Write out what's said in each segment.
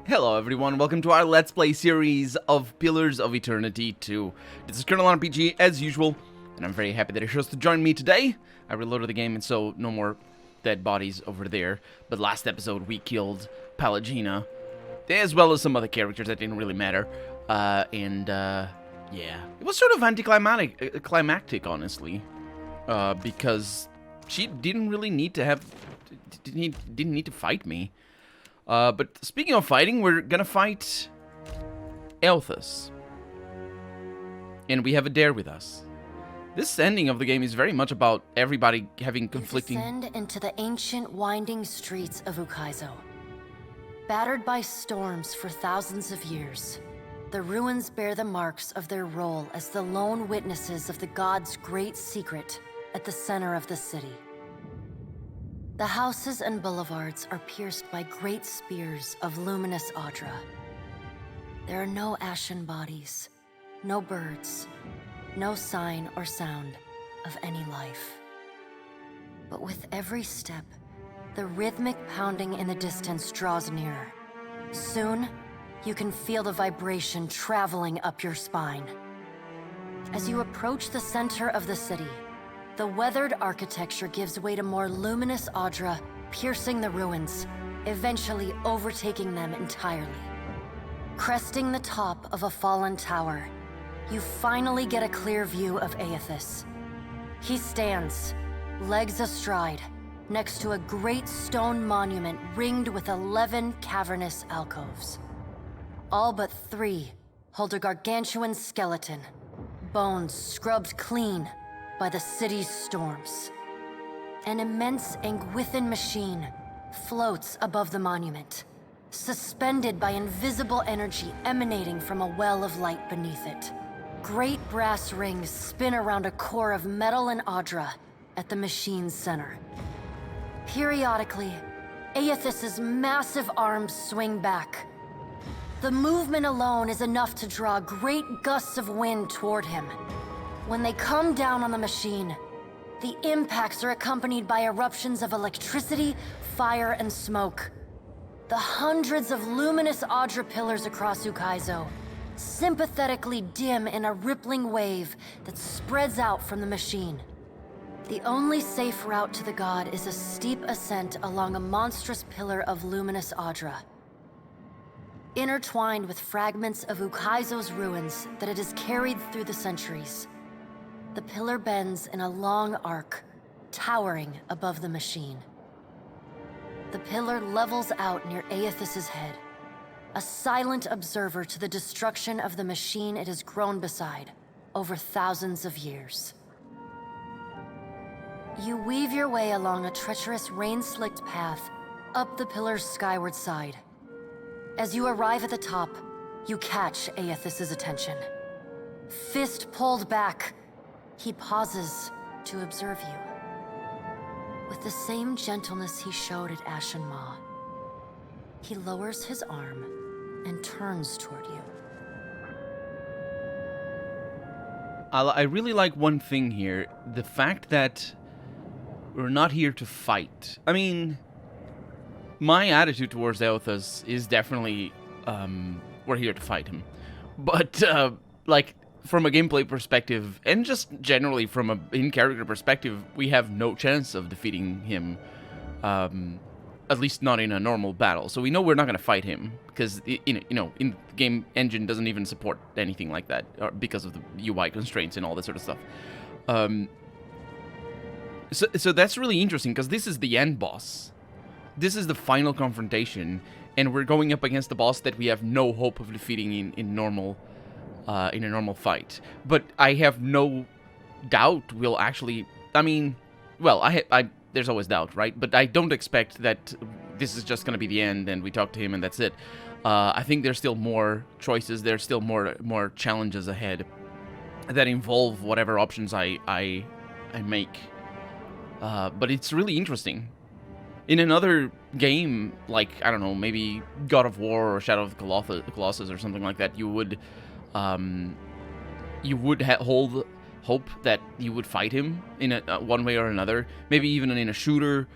Hello everyone, welcome to our Let's Play series of Pillars of Eternity 2. This is Colonel RPG as usual, and I'm very happy that you chose to join me today. I reloaded the game and so no more dead bodies over there, but last episode we killed Palagina, as well as some other characters that didn't really matter, yeah. It was sort of anticlimactic, honestly, because she didn't really need to didn't need to fight me. But speaking of fighting, we're gonna fight Eothas. And we have a dare with us. This ending of the game is very much about everybody having conflicting... You descend into the ancient winding streets of Ukaizo. Battered by storms for thousands of years, the ruins bear the marks of their role as the lone witnesses of the god's great secret at the center of the city. The houses and boulevards are pierced by great spears of luminous Audra. There are no ashen bodies, no birds, no sign or sound of any life. But with every step, the rhythmic pounding in the distance draws nearer. Soon, you can feel the vibration traveling up your spine. As you approach the center of the city, the weathered architecture gives way to more luminous Audra, piercing the ruins, eventually overtaking them entirely. Cresting the top of a fallen tower, you finally get a clear view of Eothas. He stands, legs astride, next to a great stone monument ringed with 11 cavernous alcoves. All but 3 hold a gargantuan skeleton, bones scrubbed clean by the city's storms. An immense Angwithan machine floats above the monument, suspended by invisible energy emanating from a well of light beneath it. Great brass rings spin around a core of metal and Audra at the machine's center. Periodically, Eothas's massive arms swing back. The movement alone is enough to draw great gusts of wind toward him. When they come down on the machine, the impacts are accompanied by eruptions of electricity, fire, and smoke. The hundreds of luminous Audra pillars across Ukaizo sympathetically dim in a rippling wave that spreads out from the machine. The only safe route to the god is a steep ascent along a monstrous pillar of luminous Audra, intertwined with fragments of Ukaizo's ruins that it has carried through the centuries. The pillar bends in a long arc, towering above the machine. The pillar levels out near Eothas's head, a silent observer to the destruction of the machine it has grown beside over thousands of years. You weave your way along a treacherous rain-slicked path up the pillar's skyward side. As you arrive at the top, you catch Eothas's attention. Fist pulled back, he pauses to observe you. With the same gentleness he showed at Ashen Maw, he lowers his arm and turns toward you. I really like one thing here, the fact that we're not here to fight. I mean, my attitude towards Eothas is definitely, we're here to fight him. But, like, from a gameplay perspective, and just generally from a in-character perspective, we have no chance of defeating him, at least not in a normal battle. So we know we're not going to fight him, because, in the game engine doesn't even support anything like that, because of the UI constraints and all that sort of stuff. So that's really interesting, because this is the end boss. This is the final confrontation, and we're going up against the boss that we have no hope of defeating in a normal fight. But I have no doubt we'll actually... I mean, well, there's always doubt, right? But I don't expect that this is just going to be the end and we talk to him and that's it. I think there's still more choices, there's still more challenges ahead that involve whatever options I make. But it's really interesting. In another game, like, I don't know, maybe God of War or Shadow of the Colossus or something like that, you would hold hope that you would fight him in one way or another. Maybe even in a shooter,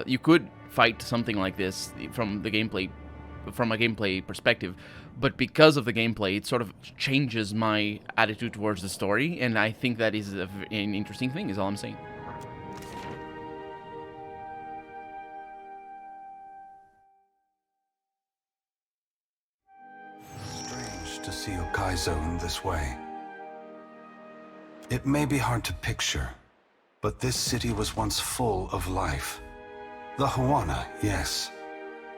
you could fight something like this from the gameplay from a gameplay perspective, but because of the gameplay, it sort of changes my attitude towards the story, and I think that is an interesting thing, is all I'm saying. Strange to see Ukaizo in this way. It may be hard to picture, but this city was once full of life. The Huana, yes,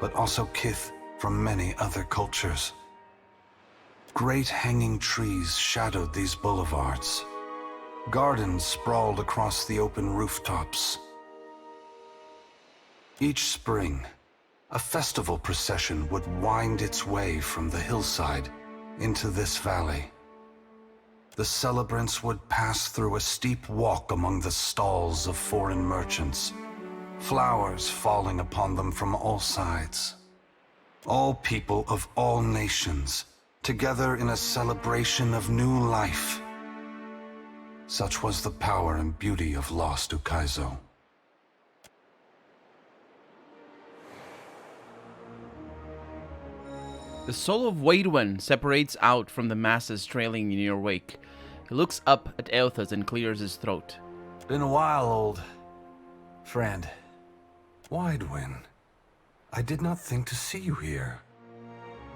but also kith from many other cultures. Great hanging trees shadowed these boulevards. Gardens sprawled across the open rooftops. Each spring, a festival procession would wind its way from the hillside into this valley. The celebrants would pass through a steep walk among the stalls of foreign merchants, flowers falling upon them from all sides. All people of all nations, together in a celebration of new life. Such was the power and beauty of lost Ukaizo. The soul of Waidwen separates out from the masses trailing in your wake. He looks up at Eothas and clears his throat. Been a while, old friend. Waidwen, I did not think to see you here.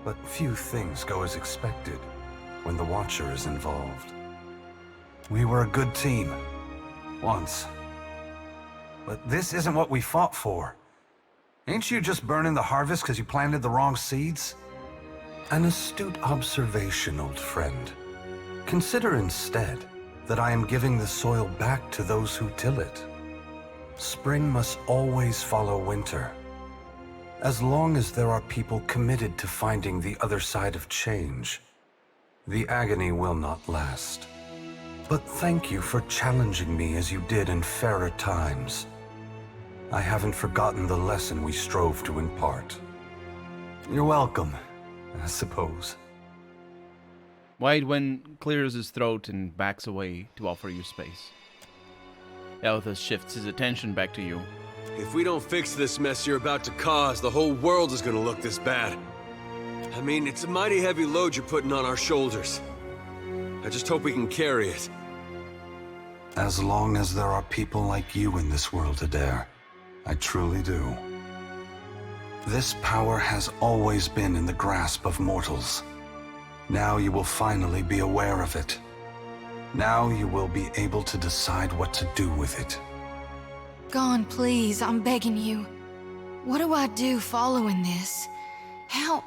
But few things go as expected when the Watcher is involved. We were a good team, once. But this isn't what we fought for. Ain't you just burning the harvest because you planted the wrong seeds? An astute observation, old friend. Consider instead that I am giving the soil back to those who till it. Spring must always follow winter. As long as there are people committed to finding the other side of change, the agony will not last. But thank you for challenging me as you did in fairer times. I haven't forgotten the lesson we strove to impart. You're welcome, I suppose. Waidwen clears his throat and backs away to offer you space. Eothas shifts his attention back to you. If we don't fix this mess you're about to cause, the whole world is gonna look this bad. I mean, it's a mighty heavy load you're putting on our shoulders. I just hope we can carry it. As long as there are people like you in this world, Adair, I truly do. This power has always been in the grasp of mortals. Now you will finally be aware of it. Now you will be able to decide what to do with it. Gone, please, I'm begging you. What do I do following this? How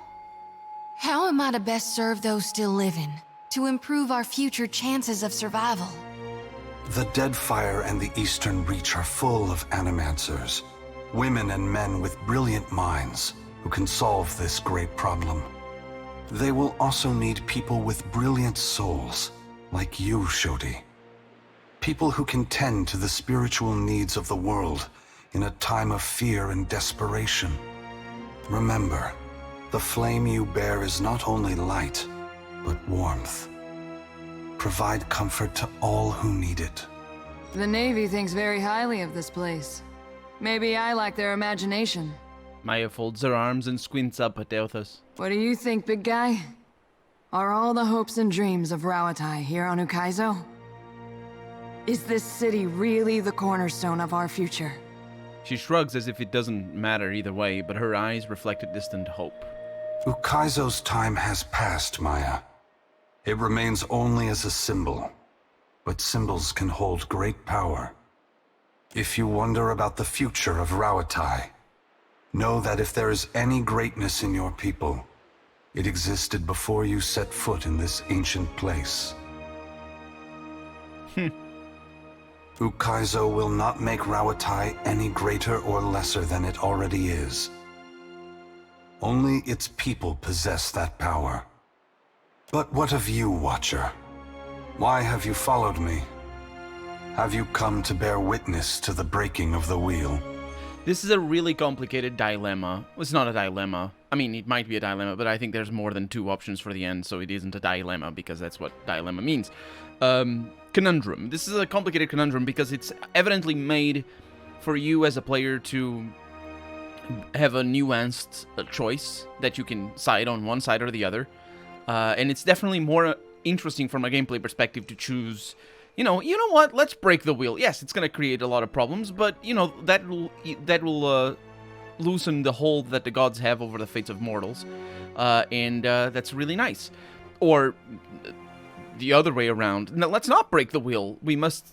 am I to best serve those still living, to improve our future chances of survival? The Deadfire and the Eastern Reach are full of animancers, women and men with brilliant minds who can solve this great problem. They will also need people with brilliant souls, like you, Shodi. People who can tend to the spiritual needs of the world in a time of fear and desperation. Remember, the flame you bear is not only light, but warmth. Provide comfort to all who need it. The Navy thinks very highly of this place. Maybe I like their imagination. Maya folds her arms and squints up at Eothas. What do you think, big guy? Are all the hopes and dreams of Rauatai here on Ukaizo? Is this city really the cornerstone of our future? She shrugs as if it doesn't matter either way, but her eyes reflect a distant hope. Ukaizo's time has passed, Maya. It remains only as a symbol, but symbols can hold great power. If you wonder about the future of Rauatai, know that if there is any greatness in your people, it existed before you set foot in this ancient place. Ukaizo will not make Rauatai any greater or lesser than it already is. Only its people possess that power. But what of you, Watcher? Why have you followed me? Have you come to bear witness to the breaking of the wheel? This is a really complicated dilemma. Well, it's not a dilemma. I mean, it might be a dilemma, but I think there's more than two options for the end, so it isn't a dilemma, because that's what dilemma means. Conundrum. This is a complicated conundrum because it's evidently made for you as a player to have a nuanced choice that you can side on one side or the other. And it's definitely more interesting from a gameplay perspective to choose, you know what, let's break the wheel. Yes, it's going to create a lot of problems, but, you know, that will loosen the hold that the gods have over the fates of mortals. And that's really nice. Or the other way around. No, let's not break the wheel. We must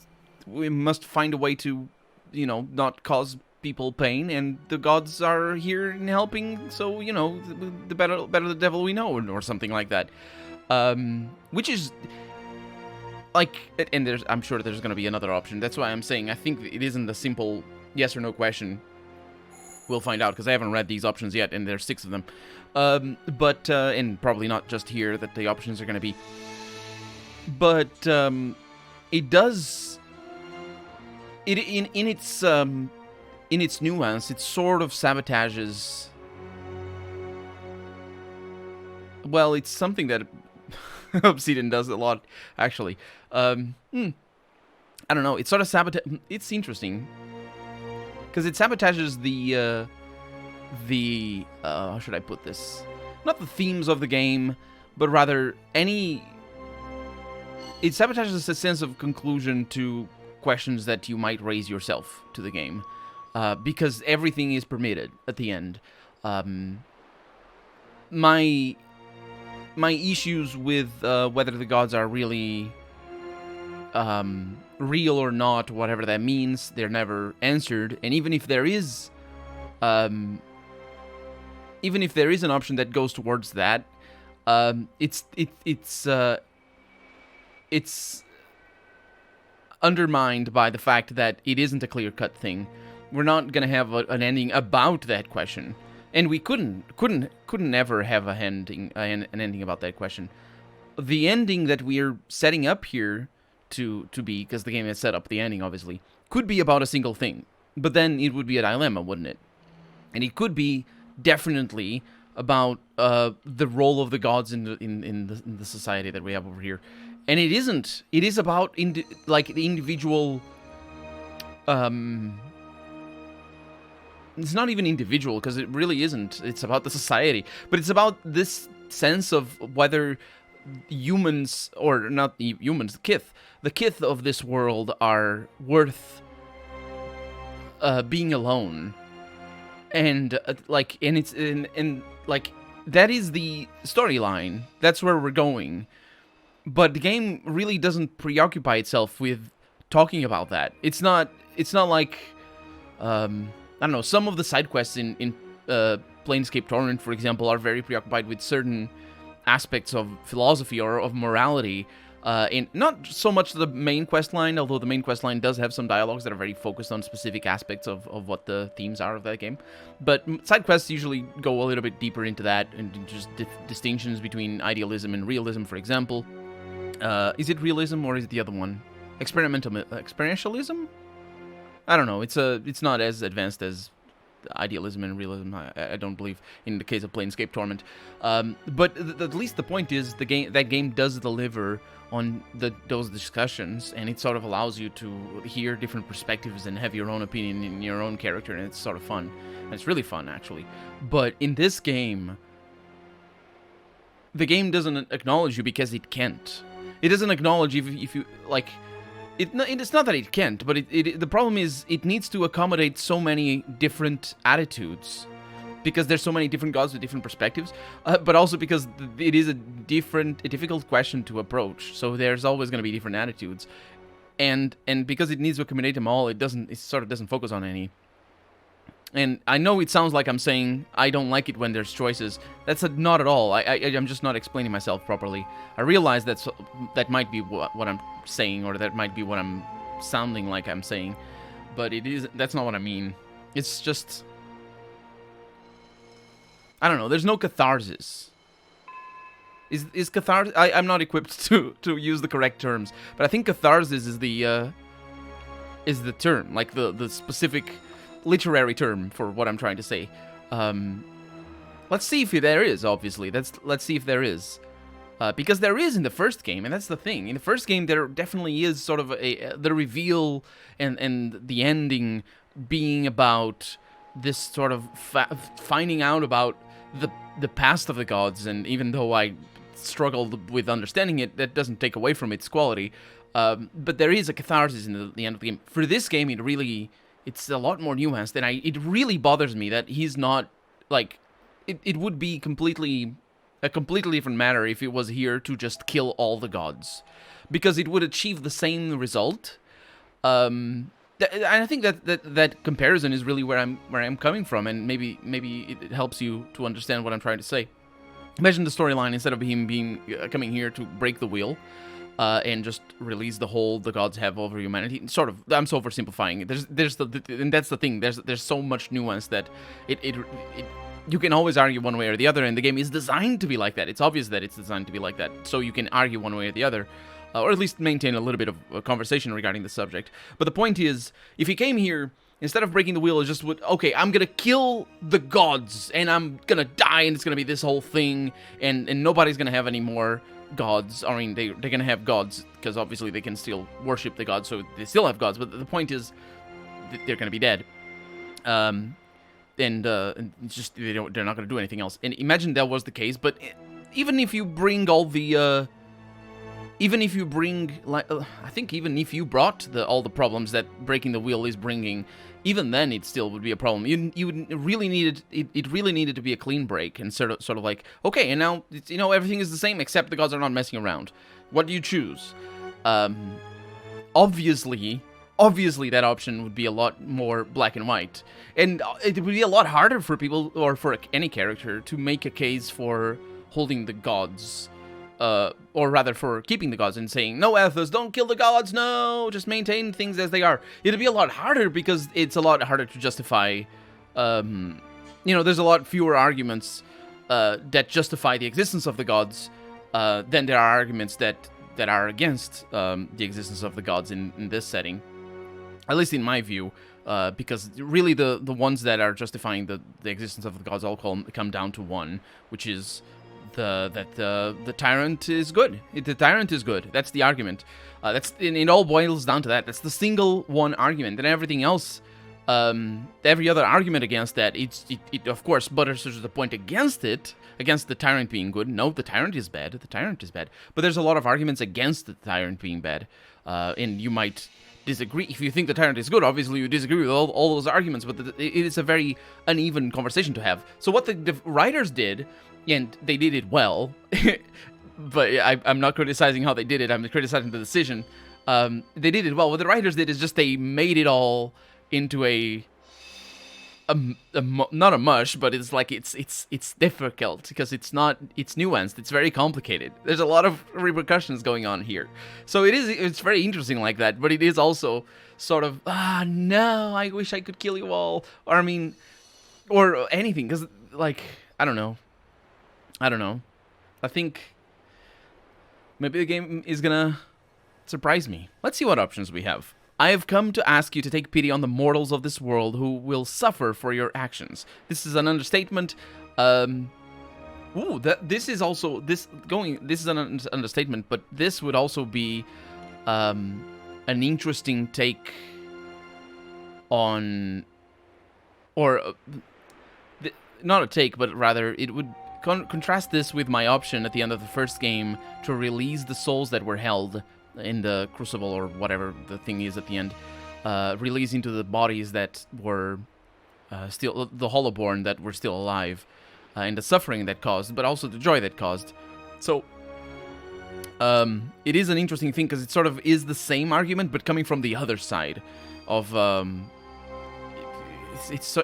find a way to, you know, not cause people pain, and the gods are here and helping, so, you know, the better the devil we know, or something like that. Which is, like, and I'm sure there's going to be another option. That's why I'm saying I think it isn't a simple yes or no question. We'll find out, because I haven't read these options yet, and there's 6 of them. But and probably not just here that the options are going to be. But it does, in its nuance, it sort of sabotages. Well, it's something that Obsidian does a lot, actually. I don't know. It sort of sabotages. It's interesting because it sabotages the how should I put this? Not the themes of the game, but rather it sabotages a sense of conclusion to questions that you might raise yourself to the game, because everything is permitted at the end. My issues with whether the gods are really real or not, whatever that means, they're never answered. And even if there is an option that goes towards that, it's undermined by the fact that it isn't a clear-cut thing. We're not gonna have an ending about that question, and we couldn't ever have an ending about that question. The ending that we're setting up here to be, because the game has set up the ending, obviously, could be about a single thing, but then it would be a dilemma, wouldn't it? And it could be definitely about the role of the gods in the society that we have over here. And it isn't. It is about the individual. It's not even individual, because it really isn't. It's about the society, but it's about this sense of whether humans, or not humans, the kith of this world are worth being alone, and that is the storyline. That's where we're going. But the game really doesn't preoccupy itself with talking about that. It's not like, I don't know, some of the side quests in Planescape Torment, for example, are very preoccupied with certain aspects of philosophy or of morality. And not so much the main quest line, although the main quest line does have some dialogues that are very focused on specific aspects of what the themes are of that game. But side quests usually go a little bit deeper into that, and just distinctions between idealism and realism, for example. Is it realism, or is it the other one? Experientialism? I don't know. It's not as advanced as idealism and realism, I don't believe, in the case of Planescape Torment. But at least the point is, that game does deliver on those discussions, and it sort of allows you to hear different perspectives and have your own opinion in your own character, and it's sort of fun. And it's really fun, actually. But in this game, the game doesn't acknowledge you because it can't. It doesn't acknowledge if you, like... It's not that it can't, but the problem is it needs to accommodate so many different attitudes, because there's so many different gods with different perspectives, but also because it is a difficult question to approach, so there's always going to be different attitudes, and because it needs to accommodate them all, it sort of doesn't focus on any. And I know it sounds like I'm saying I don't like it when there's choices. That's not at all. I'm just not explaining myself properly. I realize that might be what I'm saying, or that might be what I'm sounding like I'm saying, but that's not what I mean. It's just, I don't know. There's no catharsis. Is catharsis? I'm not equipped to use the correct terms, but I think catharsis is the term, like the specific literary term for what I'm trying to say. Let's see if there is, obviously. Let's see if there is. Because there is in the first game, and that's the thing. In the first game, there definitely is sort of the reveal and the ending being about this sort of finding out about the past of the gods, and even though I struggled with understanding it, that doesn't take away from its quality. But there is a catharsis in the end of the game. For this game, it's a lot more nuanced, and it really bothers me that he's not, like, it would be a completely different matter if it was here to just kill all the gods, because it would achieve the same result. And I think that comparison is really where I'm coming from, and maybe it helps you to understand what I'm trying to say. Imagine the storyline, instead of him coming here to break the wheel, and just release the hold the gods have over humanity. Sort of, I'm so oversimplifying it. And that's the thing. There's so much nuance that you can always argue one way or the other, and the game is designed to be like that. It's obvious that it's designed to be like that, so you can argue one way or the other. Or at least maintain a little bit of a conversation regarding the subject. But the point is, if he came here, instead of breaking the wheel, it just would, okay, I'm gonna kill the gods, and I'm gonna die, and it's gonna be this whole thing, and nobody's gonna have any more gods. I mean, they're gonna have gods, because obviously they can still worship the gods, so they still have gods, but the point is, they're gonna be dead. And just, they're not gonna do anything else. And imagine that was the case, but even if you bring all the, I think even if you brought all the problems that breaking the wheel is bringing, even then it still would be a problem. You would really needed it really needed to be a clean break, and sort of like, okay, and now it's, everything is the same except the gods are not messing around. What do you choose? Obviously that option would be a lot more black and white, and it would be a lot harder for people, or for any character, to make a case for holding the gods. Or rather for keeping the gods and saying, no, Eothas, don't kill the gods, no, just maintain things as they are. It'd be a lot harder because it's a lot harder to justify, there's a lot fewer arguments that justify the existence of the gods than there are arguments that are against the existence of the gods in this setting. At least in my view, because really the ones that are justifying the existence of the gods all come down to one, which is the tyrant is good. The tyrant is good. That's the argument. It all boils down to that. That's the single one argument, and everything else, every other argument against that, it of course butters the point against the tyrant being good. No, the tyrant is bad. The tyrant is bad. But there's a lot of arguments against the tyrant being bad, and you might disagree. If you think the tyrant is good, obviously you disagree with all those arguments. But it is a very uneven conversation to have. So what the writers did. And they did it well, but I'm not criticizing how they did it. I'm criticizing the decision. They did it well. What the writers did is just they made it all into not a mush, but it's like it's difficult because it's nuanced. It's very complicated. There's a lot of repercussions going on here. So it's very interesting like that. But it is also sort of no, I wish I could kill you all, or anything, because I don't know. I think maybe the game is gonna surprise me. Let's see what options we have. I have come to ask you to take pity on the mortals of this world who will suffer for your actions. This is an understatement. This is an understatement, but this would also be an interesting take on, not a take, but rather it would contrast this with my option at the end of the first game to release the souls that were held in the crucible, or whatever the thing is at the end, release into the bodies that were still, the Hollowborn that were still alive, and the suffering that caused, but also the joy that caused. So it is an interesting thing because it sort of is the same argument, but coming from the other side of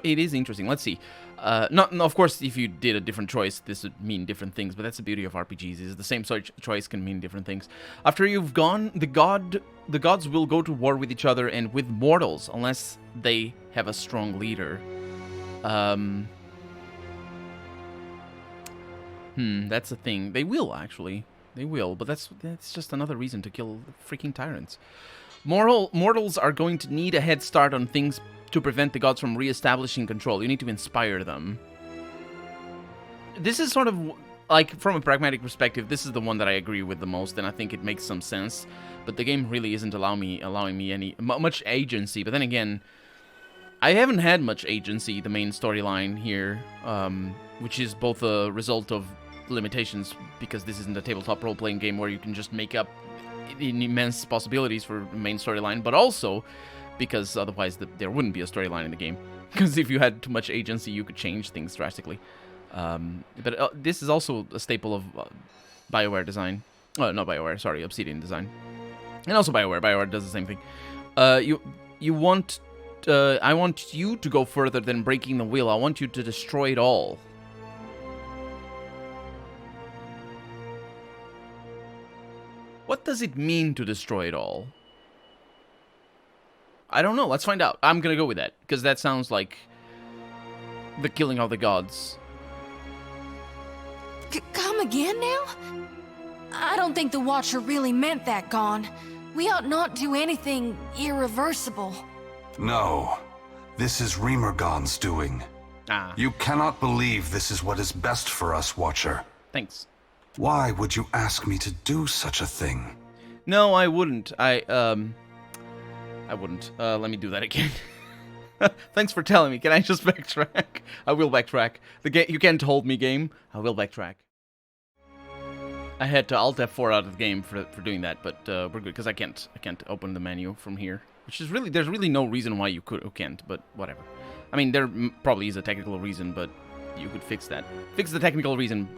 it is interesting. Let's see. Of course, if you did a different choice, this would mean different things, but that's the beauty of RPGs, is the same choice can mean different things. After you've gone, the gods will go to war with each other and with mortals, unless they have a strong leader. That's the thing. They will, actually. They will, but that's just another reason to kill freaking tyrants. Mortals are going to need a head start on things to prevent the gods from re-establishing control. You need to inspire them. This is sort of, like, from a pragmatic perspective, this is the one that I agree with the most, and I think it makes some sense. But the game really isn't allowing me any much agency. But then again, I haven't had much agency, the main storyline here, which is both a result of limitations, because this isn't a tabletop role-playing game where you can just make up immense possibilities for the main storyline, but also because otherwise there wouldn't be a storyline in the game. Because if you had too much agency, you could change things drastically. But this is also a staple of BioWare design. Not BioWare, sorry, Obsidian design. And also BioWare. BioWare does the same thing. You want... I want you to go further than breaking the wheel. I want you to destroy it all. What does it mean to destroy it all? I don't know. Let's find out. I'm gonna go with that, because that sounds like the killing of the gods. Come again now? I don't think the Watcher really meant that, Gon. We ought not do anything irreversible. No. This is Remergon's doing. Ah. You cannot believe this is what is best for us, Watcher. Thanks. Why would you ask me to do such a thing? No, I wouldn't. I wouldn't. Let me do that again. Thanks for telling me. Can I just backtrack? I will backtrack. You can't hold me, game. I will backtrack. I had to Alt F4 out of the game for doing that, but we're good, because I can't open the menu from here. Which is really, there's really no reason why you can't, but whatever. I mean, there probably is a technical reason, but you could fix that. Fix the technical reason.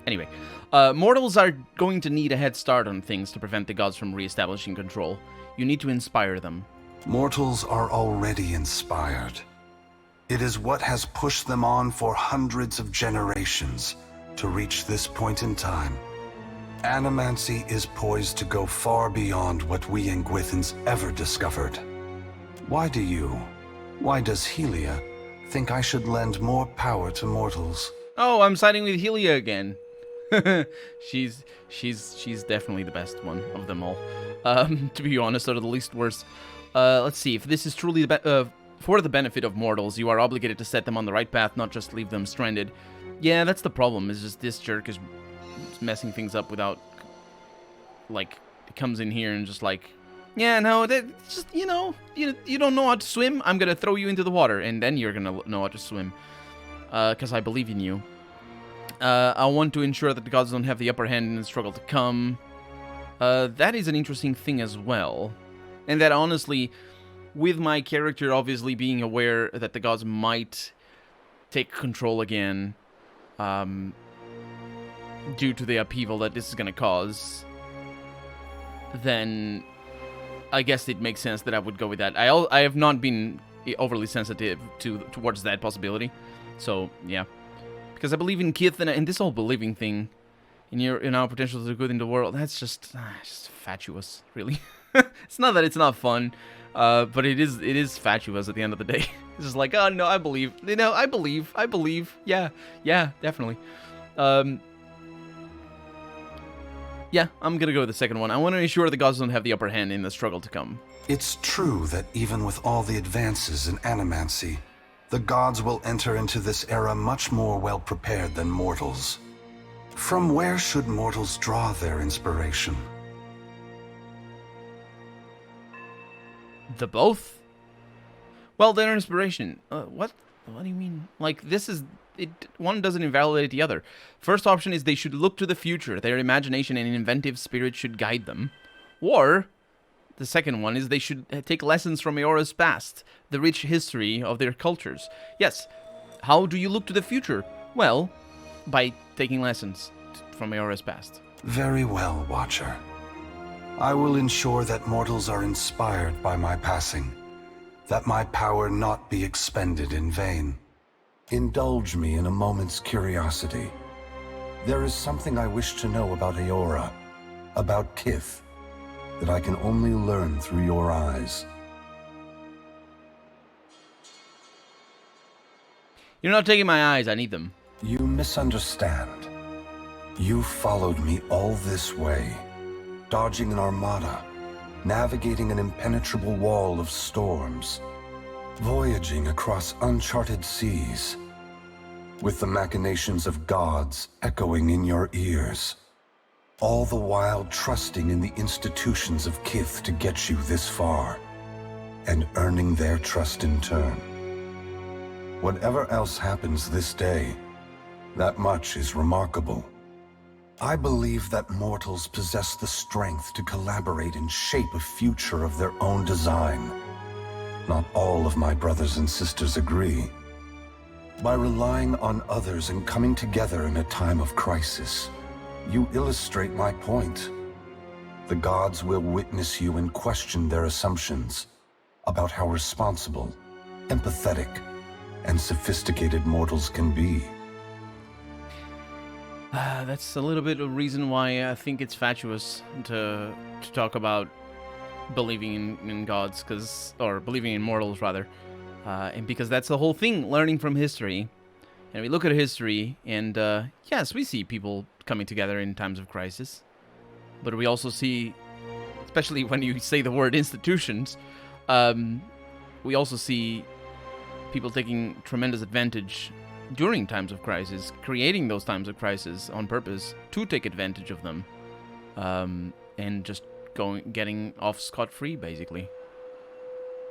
Anyway, mortals are going to need a head start on things to prevent the gods from re-establishing control. You need to inspire them. Mortals are already inspired. It is what has pushed them on for hundreds of generations to reach this point in time. Animancy is poised to go far beyond what we Ingwithans ever discovered. Why does Helia think I should lend more power to mortals? Oh, I'm siding with Helia again. she's definitely the best one of them all. To be honest, or the least worst. Let's see, if this is truly for the benefit of mortals, you are obligated to set them on the right path, not just leave them stranded. Yeah, that's the problem, is just this jerk is messing things up without, like, it comes in here and just like, yeah, no, that's just, you know, you don't know how to swim, I'm gonna throw you into the water, and then you're gonna know how to swim. Because I believe in you. I want to ensure that the gods don't have the upper hand in the struggle to come. That is an interesting thing as well. And that, honestly, with my character obviously being aware that the gods might take control again, due to the upheaval that this is going to cause, then I guess it makes sense that I would go with that. I have not been overly sensitive towards that possibility, so yeah, because I believe in Kith and this whole believing thing in our potential to do good in the world. That's just fatuous, really. It's not that it's not fun, but it is fatuous at the end of the day. It's just like, oh no, I believe, I believe, yeah, definitely. Yeah, I'm gonna go with the second one. I want to ensure the gods don't have the upper hand in the struggle to come. It's true that even with all the advances in animancy, the gods will enter into this era much more well-prepared than mortals. From where should mortals draw their inspiration? The both? Well, their inspiration. What do you mean? Like, one doesn't invalidate the other. First option is they should look to the future. Their imagination and inventive spirit should guide them. Or, the second one is they should take lessons from Eora's past, the rich history of their cultures. Yes, how do you look to the future? Well, by taking lessons from Eora's past. Very well, Watcher. I will ensure that mortals are inspired by my passing, that my power not be expended in vain. Indulge me in a moment's curiosity. There is something I wish to know about Eora, about Kith, that I can only learn through your eyes. You're not taking my eyes, I need them. You misunderstand. You followed me all this way, dodging an armada, navigating an impenetrable wall of storms, voyaging across uncharted seas, with the machinations of gods echoing in your ears, all the while trusting in the institutions of Kith to get you this far. and earning their trust in turn. Whatever else happens this day, that much is remarkable. I believe that mortals possess the strength to collaborate and shape a future of their own design. Not all of my brothers and sisters agree. By relying on others and coming together in a time of crisis, you illustrate my point. The gods will witness you and question their assumptions about how responsible, empathetic, and sophisticated mortals can be. That's a little bit of reason why I think it's fatuous to talk about believing in gods, or believing in mortals rather, and because that's the whole thing, learning from history. And we look at history, and yes, we see people coming together in times of crisis, but we also see, especially when you say the word institutions, we also see people taking tremendous advantage during times of crisis, creating those times of crisis on purpose to take advantage of them, and just getting off scot-free, basically.